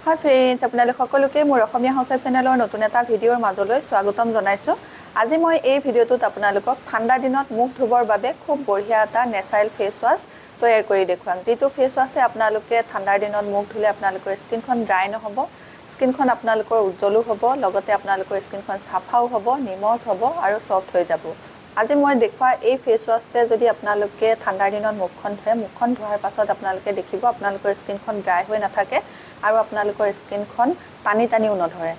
Hi friends আপোনালোক সকলোকে মোৰ অসমীয়া হাউসৱাইফ চেনেলৰ নতুন এটা ভিডিঅ'ৰ মাজলৈ স্বাগতম জনাইছো। আজি মই এই ভিডিঅ'টোত আপোনালোকক ঠাণ্ডা দিনত মুখ ধুবৰ বাবে খুব বঢ়িয়া এটা নেচাৰেল ফেস ওয়াশ তৈয়াৰ কৰি দেখুৱাম। যেটো ফেস ওয়াশে আপোনালোকে ঠাণ্ডাৰ দিনত মুখ ধুলে আপোনালোকৰ স্কিনখন ড্ৰাই নহব, স্কিনখন আপোনালোকৰ উজ্জ্বলো হ'ব, লগতে আপোনালোকৰ স্কিনখন সাফাও হ'ব, নিমজ হ'ব আৰু সফট হৈ যাব। আজি মই দেখুৱা এই ফেস ওয়াশতে যদি আপোনালোকে ঠাণ্ডাৰ দিনত মুখখন ধোৱাৰ পাছত আপোনালোকে দেখিব আপোনালোকৰ স্কিনখন ড্ৰাই হৈ নাথাকে আৰু আপোনালোকৰ স্কিনখন টানিও নধৰে।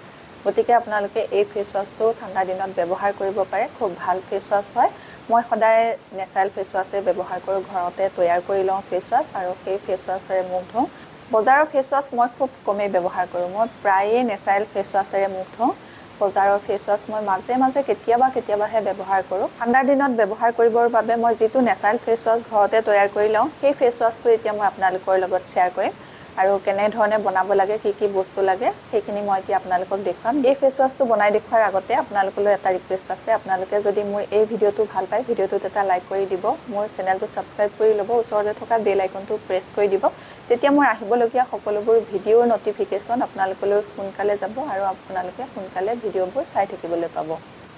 গতিকে আপোনালোকে এই ফেস ওয়াশটো ঠাণ্ডা দিনত ব্যৱহাৰ কৰিব পাৰে। খুব ভাল ফেস ওয়াশ হয়। মই সদায় নেচাৰেল ফেস ওয়াশে ব্যৱহাৰ কৰো, ঘৰতে তৈয়াৰ কৰি লওঁ ফেস ওয়াশ আৰু সেই ফেস ওয়াশৰে মুখ ধুওঁ। বজাৰৰ ফেস ওয়াশ মই খুব কমেই ব্যৱহাৰ কৰো। মই প্ৰায়ে নেচাৰেল ফেস ওয়াশৰে মুখ ধুওঁ। বজাৰৰ ফেস ওয়াশ মই মাজে কেতিয়াবাহে ব্যৱহাৰ কৰো। ঠাণ্ডাৰ দিনত ব্যৱহাৰ কৰিবৰ বাবে মই যেটো নেচাৰেল ফেস ওয়াশ ঘৰতে তৈয়াৰ কৰি লওঁ, সেই ফেস ওয়াশটো এতিয়া মই আপোনালোকৰ লগত শেয়াৰ কৰিম আৰু কেনে ধৰণে বনাব লাগে, কি বস্তু লাগে সেইখিনি মই এতিয়া আপোনালোকক দেখুৱাম। এই ফেস ওয়াশটো বনাই দেখুৱাৰ আগতে আপোনালোকলৈ এটা ৰিকুৱেষ্ট আছে। আপোনালোকে যদি মোৰ এই ভিডিঅ'টো ভাল পায়, ভিডিঅ'টোত এটা লাইক কৰি দিব, মোৰ চেনেলটো সাবস্ক্ৰাইব কৰি ল'ব, ওচৰতে থকা বেল আইকনটো প্ৰেছ কৰি দিব। তেতিয়া মোৰ আহিবলগীয়া সকলোবোৰ ভিডিঅ'ৰ নটিফিকেশন আপোনালোকলৈ সোনকালে যাব আৰু আপোনালোকে সোনকালে ভিডিঅ'বোৰ চাই থাকিবলৈ পাব।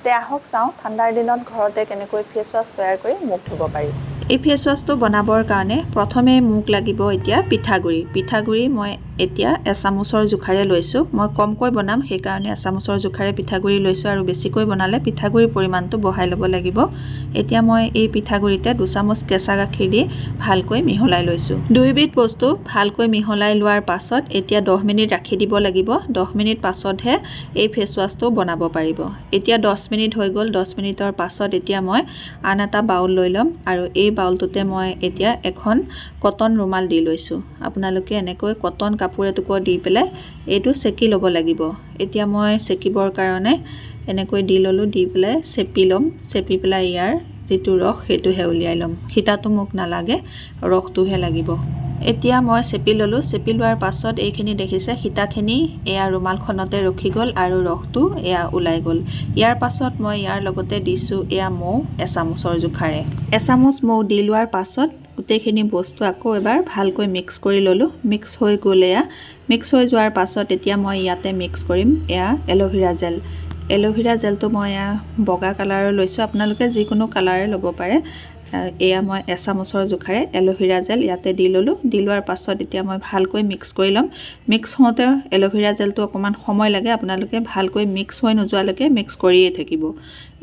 তে আহক চাওঁ ঠাণ্ডাৰ দিনত ঘৰতে কেনেকৈ ফেস ওয়াশ তৈয়াৰ কৰি মুখ ধুব পাৰি। এই ফেস ওয়াশটো বনাবৰ কাৰণে প্ৰথমে মোক লাগিব এতিয়া পিঠাগুৰি মই এতিয়া এচামুচৰ জোখাৰে লৈছো। মই কমকৈ বনাম সেই কাৰণে এচামুচৰ জোখাৰে পিঠাগুৰি লৈছো আৰু বেছিকৈ বনালে পিঠাগুৰিৰ পৰিমাণটো বঢ়াই ল'ব লাগিব। এতিয়া মই এই পিঠাগুৰিতে 2 চামুচ কেঁচা গাখীৰ দি ভালকৈ মিহলাই লৈছো। দুইবিধ বস্তু ভালকৈ মিহলাই লোৱাৰ পাছত এতিয়া 10 মিনিট ৰাখি দিব লাগিব। 10 মিনিট পাছতহে এই ফেস ওয়াশটো বনাব পাৰিব। এতিয়া 10 মিনিট হৈ গ'ল। 10 মিনিটৰ পাছত এতিয়া মই আন এটা বাউল লৈ ল'ম আৰু এই বাউলটোতে মই এতিয়া এখন কটন ৰুমাল দি লৈছো। আপোনালোকে এনেকৈ কটন কাপোৰ এটুকুৰ দি পেলাই এইটো সেকি ল'ব লাগিব। এতিয়া মই সেকিবৰ কাৰণে এনেকৈ দি ললো, দি পেলাই চেপি ল'ম। চেপি পেলাই ইয়াৰ যেটো ৰস হেতুহে উলিয়াই ল'ম। খিতাটো মোক নালাগে, ৰসটোহে লাগিব। এতিয়া মই চেপি ললো। চেপি লোৱাৰ পাছত এইখিনি দেখিছে খিতাখিনি এয়া ৰুমালখনতে ৰখি গ'ল আৰু ৰসটো এয়া ওলাই গ'ল। ইয়াৰ পাছত মই ইয়াৰ লগতে দিছো এয়া মৌ এচামুচৰ জোখাৰে। এচামুচ মৌ দি লোৱাৰ পাছত গোটেইখিনি বস্তু আকৌ এবাৰ ভালকৈ মিক্স কৰি ললো। মিক্স হৈ গ'ল। এয়া মিক্স হৈ যোৱাৰ পাছত এতিয়া মই ইয়াতে মিক্স কৰিম এয়া এলোভেৰা জেল। এলোভেৰা জেলটো মই এয়া বগা কালাৰৰ লৈছো, আপোনালোকে যিকোনো কালাৰে ল'ব পাৰে। এয়া মই এচামুচৰ জোখাৰে এলোভেৰা জেল ইয়াতে দি ললো। দি লোৱাৰ পাছত এতিয়া মই ভালকৈ মিক্স কৰি ল'ম। মিক্স হওঁতে এলোভেৰা জেলটো অকমান সময় লাগে, আপোনালোকে ভালকৈ মিক্স হৈ নোযোৱালৈকে মিক্স কৰিয়ে থাকিব।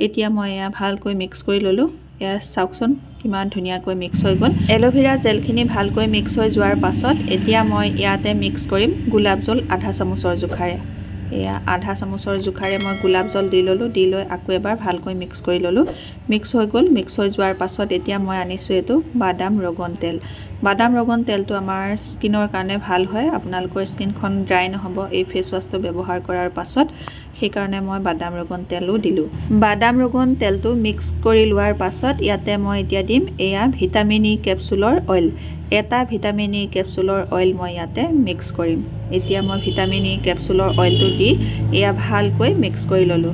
এতিয়া মই এয়া ভালকৈ মিক্স কৰি ললো। এয়া চাওকচোন কিমান ধুনীয়াকৈ মিক্স হৈ গ'ল। এলোভেৰা জেলখিনি ভালকৈ মিক্স হৈ যোৱাৰ পাছত এতিয়া মই ইয়াতে মিক্স কৰিম গোলাপ জল আধা চামুচৰ জোখাৰে। এয়া আধা চামুচৰ জোখাৰে মই গোলাপ জল দি ললো। দি লৈ আকৌ এবাৰ ভালকৈ মিক্স কৰি ললো। মিক্স হৈ গ'ল। মিক্স হৈ যোৱাৰ পাছত এতিয়া মই আনিছো এইটো বাদাম ৰগন তেল। বাদাম ৰগন তেলটো আমাৰ স্কিনৰ কাৰণে ভাল হয়। আপোনালোকৰ স্কিনখন ড্ৰাই নহব এই ফেস ওয়াশটো ব্যৱহাৰ কৰাৰ পাছত, সেই কাৰণে মই বাদাম ৰগন তেলো দিলো। বাদাম ৰগন তেলটো মিক্স কৰি লোৱাৰ পাছত ইয়াতে মই এতিয়া দিম এয়া ভিটামিন ই কেপচুলৰ অইল। এটা ভিটামিন ই কেপচুলৰ অইল মই ইয়াতে মিক্স কৰিম। এতিয়া মই ভিটামিন ই কেপচুলৰ অইলটো দি এয়া ভালকৈ মিক্স কৰি ললো।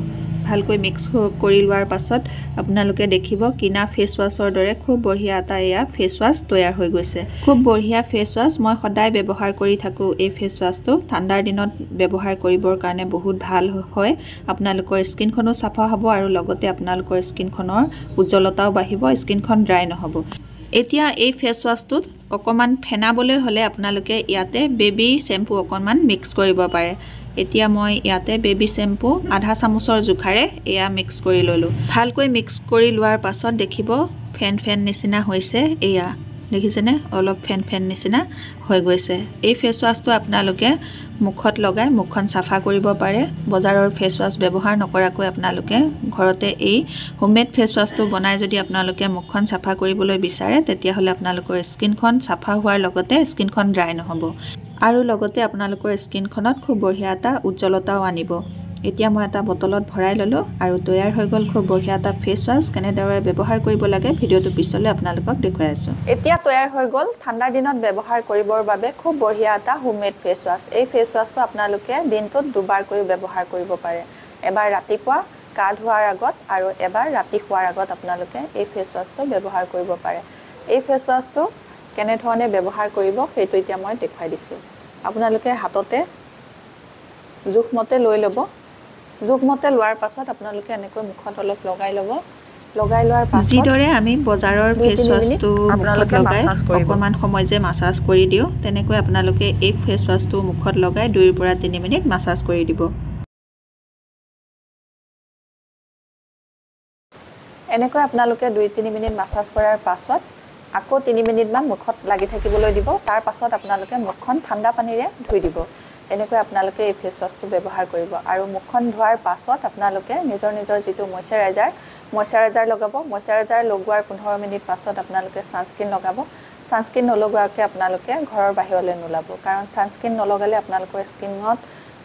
ভালকৈ মিক্স কৰি লোৱাৰ পাছত আপোনালোকে দেখিব কিনা ফেস ওয়াশৰ দৰে খুব বঢ়িয়া এটা এয়া ফেস ওয়াশ তৈয়াৰ হৈ গৈছে। খুব বঢ়িয়া ফেস ওয়াশ। মই সদায় ব্যৱহাৰ কৰি থাকো এই ফেস ওয়াশটো। ঠাণ্ডাৰ দিনত ব্যৱহাৰ কৰিবৰ কাৰণে বহুত ভাল হয়। আপোনালোকৰ স্কিনখনো সাফা হ'ব আৰু লগতে আপোনালোকৰ স্কিনখনৰ উজ্জ্বলতাও বাঢ়িব, স্কিনখন ড্ৰাই নহব। এতিয়া এই ফেস ওয়াশটোত অকমান ফেনাবলৈ হলে আপোনালোকে ইয়াতে বেবী শ্যাম্পু অকমান মিক্স কৰিব পাৰে। এতিয়া মই ইয়াতে বেবী শ্যাম্পু আধা চামুচৰ জোখাৰে এয়া মিক্স কৰি ললো। ভালকৈ মিক্স কৰি লোৱাৰ পাছত দেখিব ফেন নিচিনা হৈছে। এয়া দেখিছেনে অলপ ফেন নিচিনা হৈ গৈছে। এই ফেস ওয়াশটো আপোনালোকে মুখত লগাই মুখখন সাফা কৰিব পাৰে। বজাৰৰ ফেস ওয়াশ ব্যৱহাৰ নকৰাকৈ আপোনালোকে ঘৰতে এই হোমমেড ফেস ওয়াশটো বনাই যদি আপোনালোকে মুখখন সাফা কৰিবলৈ বিচাৰে, তেতিয়াহলে আপোনালোকৰ স্কিনখন সাফা হোৱাৰ লগতে স্কিনখন ড্ৰাই নহব আৰু লগতে আপোনালোকৰ স্কিনখনত খুব বঢ়িয়া এটা উজ্জ্বলতাও আনিব। এতিয়া মই এটা বটলত ভৰাই ললো আৰু তৈয়াৰ হৈ গ'ল খুব বঢ়িয়া এটা ফেস ওয়াশ। কেনেদৰে ব্যৱহাৰ কৰিব লাগে ভিডিঅ'টো পিছলৈ আপোনালোকক দেখুৱাই আছো। এতিয়া তৈয়াৰ হৈ গ'ল ঠাণ্ডাৰ দিনত ব্যৱহাৰ কৰিবৰ বাবে খুব বঢ়িয়া এটা হোমমেড ফেস ওয়াশ। এই ফেস ওয়াশটো আপোনালোকে দিনটোত দুবাৰকৈ ব্যৱহাৰ কৰিব পাৰে। এবাৰ ৰাতিপুৱা গা ধোৱাৰ আগত আৰু এবাৰ ৰাতি শোৱাৰ আগত আপোনালোকে এই ফেস ওয়াশটো ব্যৱহাৰ কৰিব পাৰে। এই ফেস ওয়াশটো কেনে ধৰণে ব্যৱহাৰ কৰিব সেইটো এতিয়া মই দেখুৱাই দিছো। আপোনালোকে হাততে জোখমতে লৈ ল'ব জোখমতে লোৱাৰ পাছত আপোনালোকে এনেকৈ মুখত অলপ লগাই ল'ব লগাই লোৱাৰ পাছত যিদৰে আমি বজাৰৰ ফেস ওয়াশটো মুখত লগাই অকমান সময় যে মাসাজ কৰি দিও তেনেকৈ আপোনালোকে এই ফেস ওয়াশটো মুখত লগাই 2 পৰা 3 মিনিট মাসাজ কৰি দিব এনেকৈ আপোনালোকে 2-3 মিনিট মাসাজ কৰাৰ পাছত আকৌ 3 মিনিট মান মুখত লাগি থাকিবলৈ দিব তাৰ পাছত আপোনালোকে মুখখন ঠাণ্ডা পানীৰে ধুই দিব এনেকৈ আপোনালোকে এই ফেস ওয়াশটো ব্যৱহাৰ কৰিব আৰু মুখখন ধোৱাৰ পাছত আপোনালোকে নিজৰ যেটো ময়শ্চাৰাইজাৰ লগাব ময়শ্চাৰাইজাৰ লগোৱাৰ 15 মিনিট পাছত আপোনালোকে সানস্ক্ৰিন লগাব সানস্ক্ৰিন নলগোৱাকৈ আপোনালোকে ঘৰৰ বাহিৰলৈ নোলাব কাৰণ সানস্ক্ৰিন নলগালে আপোনালোকৰ স্কিনত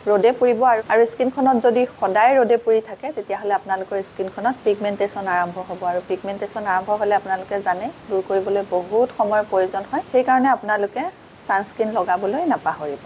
ৰ'দে পৰিব আৰু স্কিনখনত যদি সদায় ৰ'দে পৰি থাকে তেতিয়া হলে আপোনালোকৰ স্কিনখনত পিগমেন্টেশন আৰম্ভ হ'ব আৰু পিগমেন্টেশন আৰম্ভ হলে আপোনালোকে জানে দূৰ কৰিবলৈ বহুত সময়ৰ প্ৰয়োজন হয় সেই কাৰণে আপোনালোকে সানস্ক্ৰিন লগাবলৈ নাপাহৰিব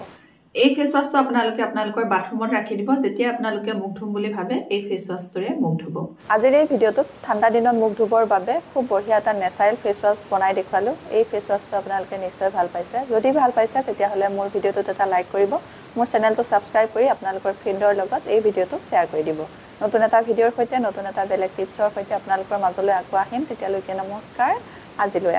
এই ফেস ওয়াশটো আপোনালোকৰ বাথৰুমত ৰাখি দিব যেতিয়া আপোনালোকে মুখ ধুম বুলি ভাবে এই ফেস ওয়াশটোৰে মুখ ধুব আজিৰ এই ভিডিওটোত ঠাণ্ডা দিনত মুখ ধুবৰ বাবে খুব বঢ়িয়া এটা নেচাৰেল ফেস ওয়াশ বনাই দেখুৱালো এই ফেস ওয়াশটো আপোনালোকে নিশ্চয় ভাল পাইছে যদি ভাল পাইছে তেতিয়া হলে মোৰ ভিডিওটোত এটা লাইক কৰিব মোৰ চেনেলটো সাবস্ক্ৰাইব কৰি আপোনালোকৰ ফ্ৰেণ্ডৰ লগত এই ভিডিওটো শেয়াৰ কৰি দিব নতুন এটা ভিডিওৰ সৈতে নতুন এটা বেলেগ টিপছৰ সৈতে আপোনালোকৰ মাজলৈ আকৌ আহিম তেতিয়ালৈকে নমস্কাৰ আজিলৈ